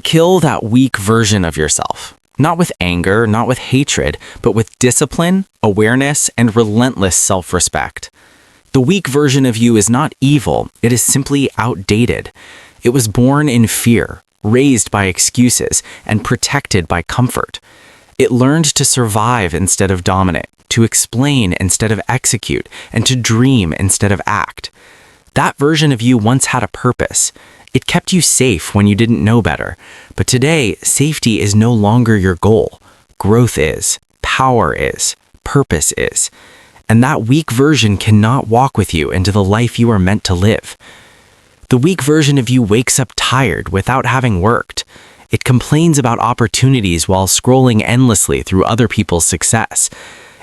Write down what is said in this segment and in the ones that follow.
Kill that weak version of yourself. Not with anger, not with hatred, but with discipline, awareness, and relentless self-respect. The weak version of you is not evil, it is simply outdated. It was born in fear, raised by excuses, and protected by comfort. It learned to survive instead of dominate, to explain instead of execute, and to dream instead of act. That version of you once had a purpose. It kept you safe when you didn't know better. But today, safety is no longer your goal. Growth is, power is, purpose is. And that weak version cannot walk with you into the life you are meant to live. The weak version of you wakes up tired without having worked. It complains about opportunities while scrolling endlessly through other people's success.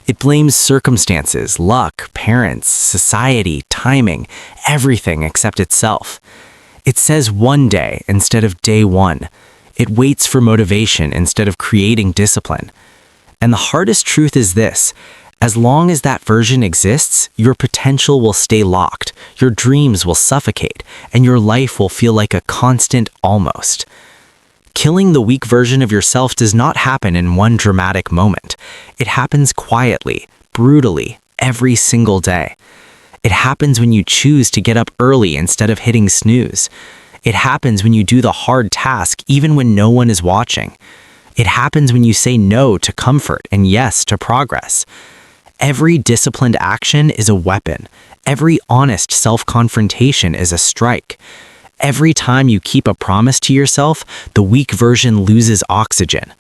It blames circumstances, luck, parents, society, timing, everything except itself. It says one day instead of day one. It waits for motivation instead of creating discipline. And the hardest truth is this: as long as that version exists, your potential will stay locked, your dreams will suffocate, and your life will feel like a constant almost. Killing the weak version of yourself does not happen in one dramatic moment. It happens quietly, brutally, every single day. It happens when you choose to get up early instead of hitting snooze. It happens when you do the hard task even when no one is watching. It happens when you say no to comfort and yes to progress. Every disciplined action is a weapon. Every honest self-confrontation is a strike. Every time you keep a promise to yourself, the weak version loses oxygen.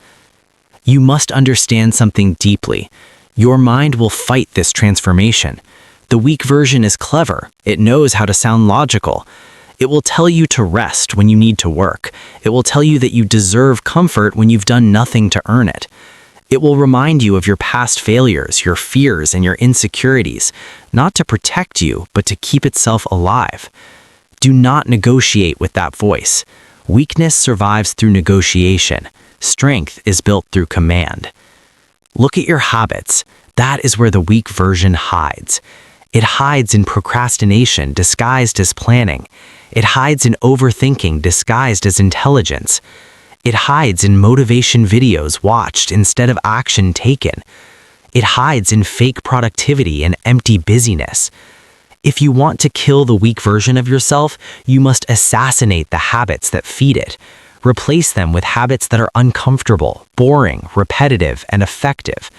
You must understand something deeply. Your mind will fight this transformation. The weak version is clever. It knows how to sound logical. It will tell you to rest when you need to work. It will tell you that you deserve comfort when you've done nothing to earn it. It will remind you of your past failures, your fears, and your insecurities, not to protect you, but to keep itself alive. Do not negotiate with that voice. Weakness survives through negotiation. Strength is built through command. Look at your habits. That is where the weak version hides. It hides in procrastination disguised as planning. It hides in overthinking disguised as intelligence. It hides in motivation videos watched instead of action taken. It hides in fake productivity and empty busyness. If you want to kill the weak version of yourself, you must assassinate the habits that feed it. Replace them with habits that are uncomfortable, boring, repetitive, and effective.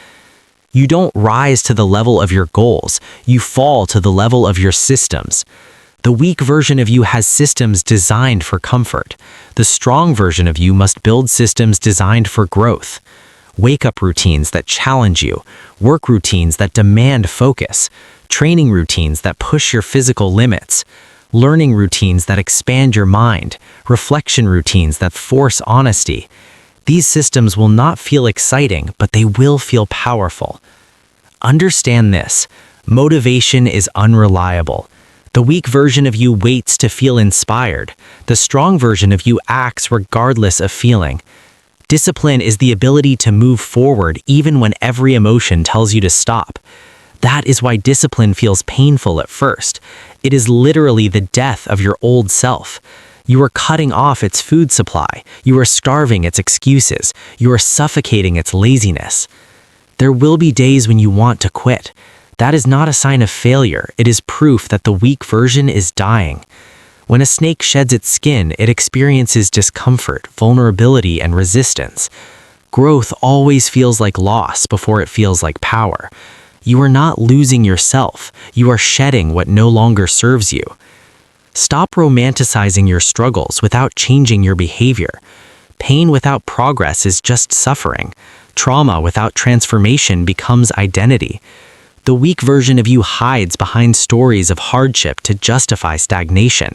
You don't rise to the level of your goals, you fall to the level of your systems. The weak version of you has systems designed for comfort. The strong version of you must build systems designed for growth. Wake-up routines that challenge you, work routines that demand focus, training routines that push your physical limits, learning routines that expand your mind, reflection routines that force honesty. These systems will not feel exciting, but they will feel powerful. Understand this: motivation is unreliable. The weak version of you waits to feel inspired. The strong version of you acts regardless of feeling. Discipline is the ability to move forward even when every emotion tells you to stop. That is why discipline feels painful at first. It is literally the death of your old self. You are cutting off its food supply. You are starving its excuses. You are suffocating its laziness. There will be days when you want to quit. That is not a sign of failure. It is proof that the weak version is dying. When a snake sheds its skin, it experiences discomfort, vulnerability, and resistance. Growth always feels like loss before it feels like power. You are not losing yourself. You are shedding what no longer serves you. Stop romanticizing your struggles without changing your behavior. Pain without progress is just suffering. Trauma without transformation becomes identity. The weak version of you hides behind stories of hardship to justify stagnation.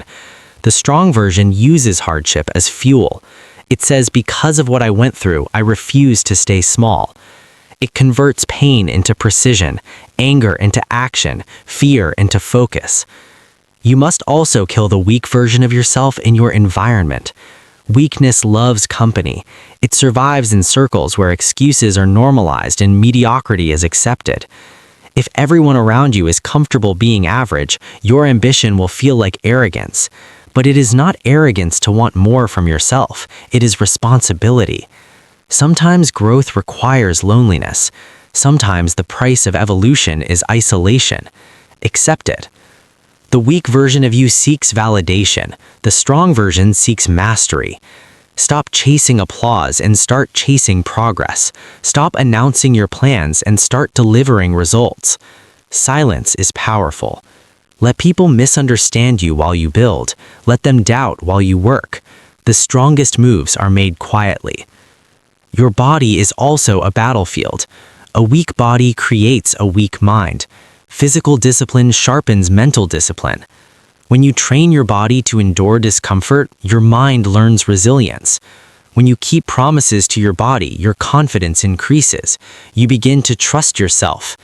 The strong version uses hardship as fuel. It says, because of what I went through, I refuse to stay small. It converts pain into precision, anger into action, fear into focus. You must also kill the weak version of yourself in your environment. Weakness loves company. It survives in circles where excuses are normalized and mediocrity is accepted. If everyone around you is comfortable being average, your ambition will feel like arrogance. But it is not arrogance to want more from yourself. It is responsibility. Sometimes growth requires loneliness. Sometimes the price of evolution is isolation. Accept it. The weak version of you seeks validation. The strong version seeks mastery. Stop chasing applause and start chasing progress. Stop announcing your plans and start delivering results. Silence is powerful. Let people misunderstand you while you build. Let them doubt while you work. The strongest moves are made quietly. Your body is also a battlefield. A weak body creates a weak mind. Physical discipline sharpens mental discipline. When you train your body to endure discomfort, your mind learns resilience. When you keep promises to your body, your confidence increases. You begin to trust yourself.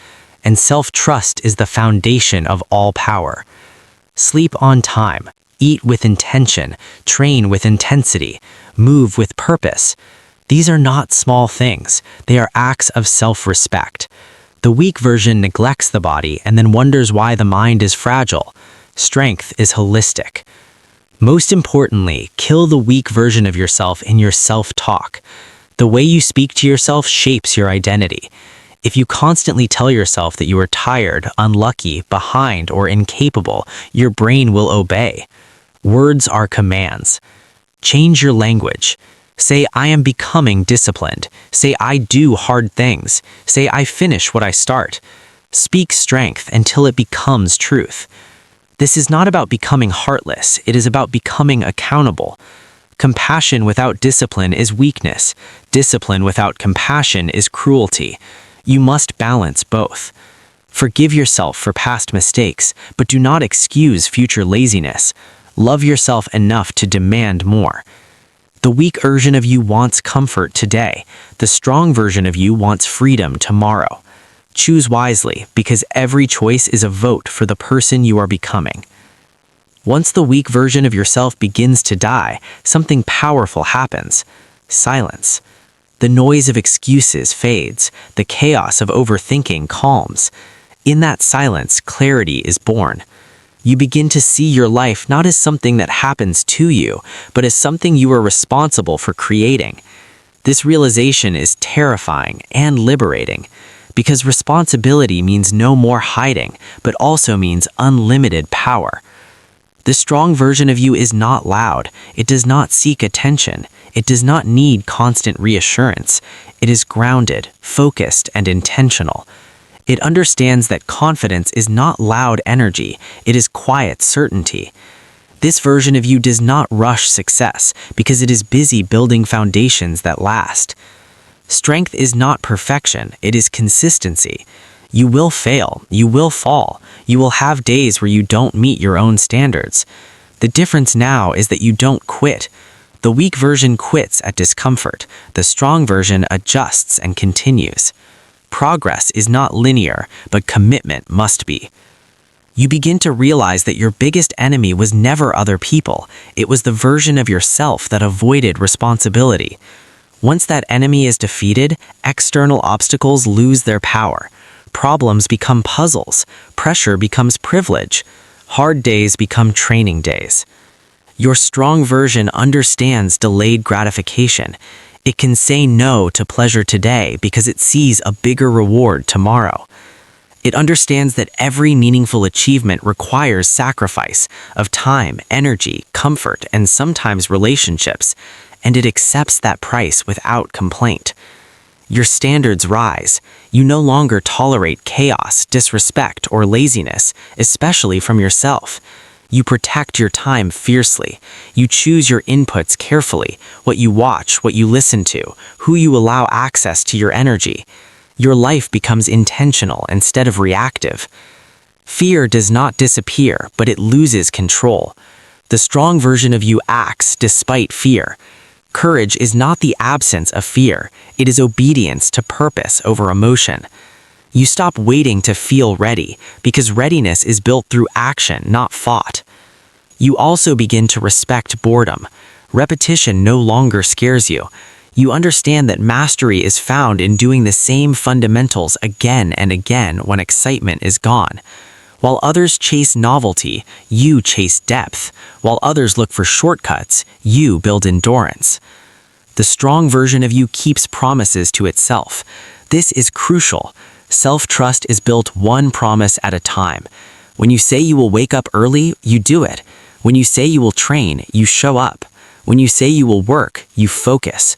And self-trust is the foundation of all power. Sleep on time. Eat with intention. Train with intensity. Move with purpose. These are not small things. They are acts of self-respect. The weak version neglects the body and then wonders why the mind is fragile. Strength is holistic. Most importantly, kill the weak version of yourself in your self-talk. The way you speak to yourself shapes your identity. If you constantly tell yourself that you are tired, unlucky, behind, or incapable, your brain will obey. Words are commands. Change your language. Say, I am becoming disciplined. Say, I do hard things. Say, I finish what I start. Speak strength until it becomes truth. This is not about becoming heartless. It is about becoming accountable. Compassion without discipline is weakness. Discipline without compassion is cruelty. You must balance both. Forgive yourself for past mistakes, but do not excuse future laziness. Love yourself enough to demand more. The weak version of you wants comfort today. The strong version of you wants freedom tomorrow. Choose wisely, because every choice is a vote for the person you are becoming. Once the weak version of yourself begins to die, something powerful happens. Silence. The noise of excuses fades. The chaos of overthinking calms. In that silence, clarity is born. You begin to see your life not as something that happens to you, but as something you are responsible for creating. This realization is terrifying and liberating, because responsibility means no more hiding, but also means unlimited power. The strong version of you is not loud. It does not seek attention. It does not need constant reassurance. It is grounded, focused, and intentional. It understands that confidence is not loud energy. It is quiet certainty. This version of you does not rush success because it is busy building foundations that last. Strength is not perfection, it is consistency. You will fail, you will fall, you will have days where you don't meet your own standards. The difference now is that you don't quit. The weak version quits at discomfort. The strong version adjusts and continues. Progress is not linear, but commitment must be. You begin to realize that your biggest enemy was never other people. It was the version of yourself that avoided responsibility. Once that enemy is defeated, external obstacles lose their power. Problems become puzzles. Pressure becomes privilege. Hard days become training days. Your strong version understands delayed gratification. It can say no to pleasure today because it sees a bigger reward tomorrow. It understands that every meaningful achievement requires sacrifice of time, energy, comfort, and sometimes relationships, and it accepts that price without complaint. Your standards rise. You no longer tolerate chaos, disrespect, or laziness, especially from yourself. You protect your time fiercely. You choose your inputs carefully, what you watch, what you listen to, who you allow access to your energy. Your life becomes intentional instead of reactive. Fear does not disappear, but it loses control. The strong version of you acts despite fear. Courage is not the absence of fear. It is obedience to purpose over emotion. You stop waiting to feel ready, because readiness is built through action, not fought. You also begin to respect boredom. Repetition no longer scares you. You understand that mastery is found in doing the same fundamentals again and again when excitement is gone. While others chase novelty, you chase depth. While others look for shortcuts, you build endurance. The strong version of you keeps promises to itself. This is crucial. Self-trust is built one promise at a time. When you say you will wake up early, you do it. When you say you will train, you show up. When you say you will work, you focus.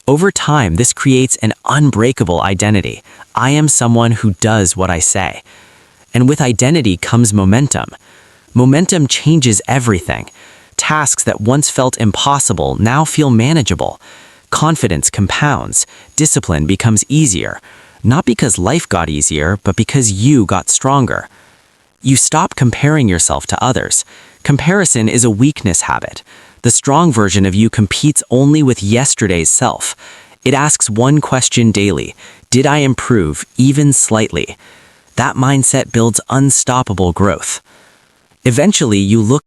Over time, this creates an unbreakable identity. I am someone who does what I say. And with identity comes momentum. Momentum changes everything. Tasks that once felt impossible now feel manageable. Confidence compounds. Discipline becomes easier. Not because life got easier, but because you got stronger. You stop comparing yourself to others. Comparison is a weakness habit. The strong version of you competes only with yesterday's self. It asks one question daily: did I improve, even slightly? That mindset builds unstoppable growth. Eventually, you look